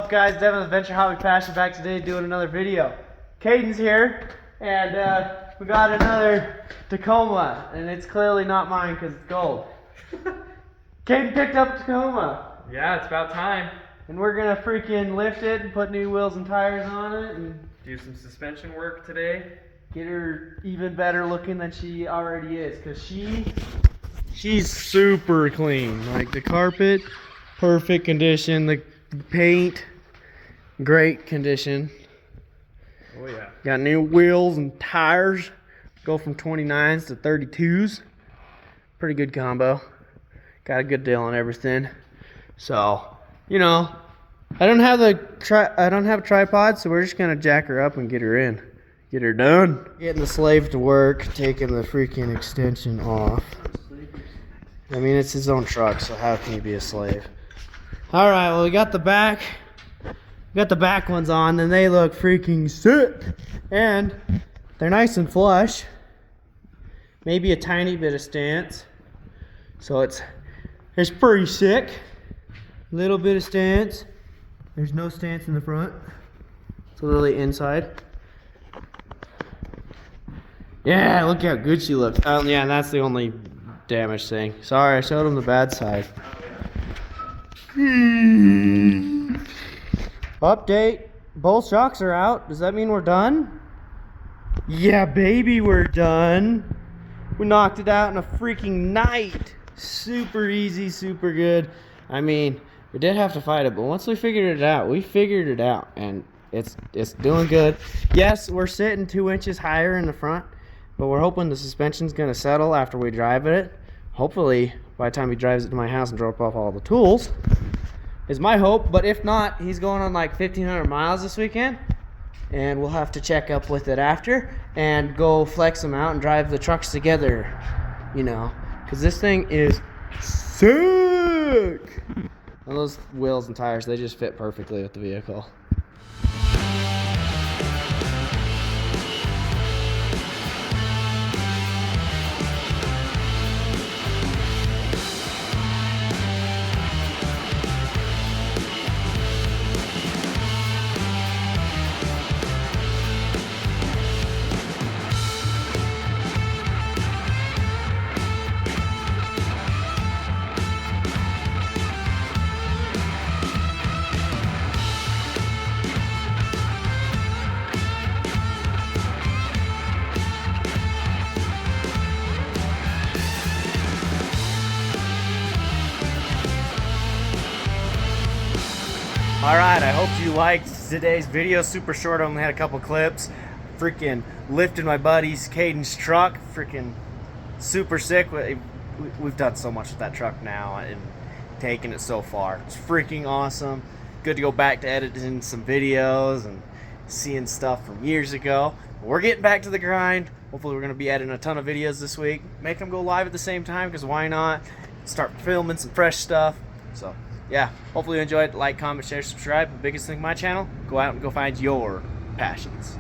What's up guys, Devin Adventure Hobby Passion back today doing another video. Caden's here and we got another Tacoma and it's clearly not mine because it's gold. Caden picked up a Tacoma. Yeah, it's about time. And we're gonna freaking lift it and put new wheels and tires on it and do some suspension work today. Get her even better looking than she already is, because she's super clean. Like the carpet, perfect condition. The paint, great condition. Oh yeah. Got new wheels and tires. Go from 29s to 32s. Pretty good combo. Got a good deal on everything. So, you know, I don't have a tripod, so we're just gonna jack her up and get her in. Get her done. Getting the slave to work, taking the freaking extension off. I mean, it's his own truck, so how can he be a slave? All right, well, we got the back ones on, and they look freaking sick. And they're nice and flush. Maybe a tiny bit of stance. So it's pretty sick. Little bit of stance. There's no stance in the front. It's literally inside. Yeah, look how good she looks. Yeah, that's the only damaged thing. Sorry, I showed him the bad side. Update. Both shocks are out. Does that mean we're done? Yeah, baby, we're done. We knocked it out in a freaking night. Super easy, super good. I mean, we did have to fight it, but once we figured it out, and it's doing good. Yes, we're sitting 2 inches higher in the front. But we're hoping the suspension's gonna settle after we drive it. Hopefully, by the time he drives it to my house and drop off all the tools, is my hope. But if not, he's going on like 1,500 miles this weekend, and we'll have to check up with it after and go flex them out and drive the trucks together. You know, because this thing is sick. And those wheels and tires, they just fit perfectly with the vehicle. Alright, I hope you liked today's video. Super short, I only had a couple clips. Freaking lifting my buddy's Caden's truck. Freaking super sick. We've done so much with that truck now and taken it so far. It's freaking awesome. Good to go back to editing some videos and seeing stuff from years ago. We're getting back to the grind. Hopefully we're going to be adding a ton of videos this week. Make them go live at the same time, because why not? Start filming some fresh stuff. So yeah, hopefully you enjoyed. Like, comment, share, subscribe. The biggest thing on my channel, go out and go find your passions.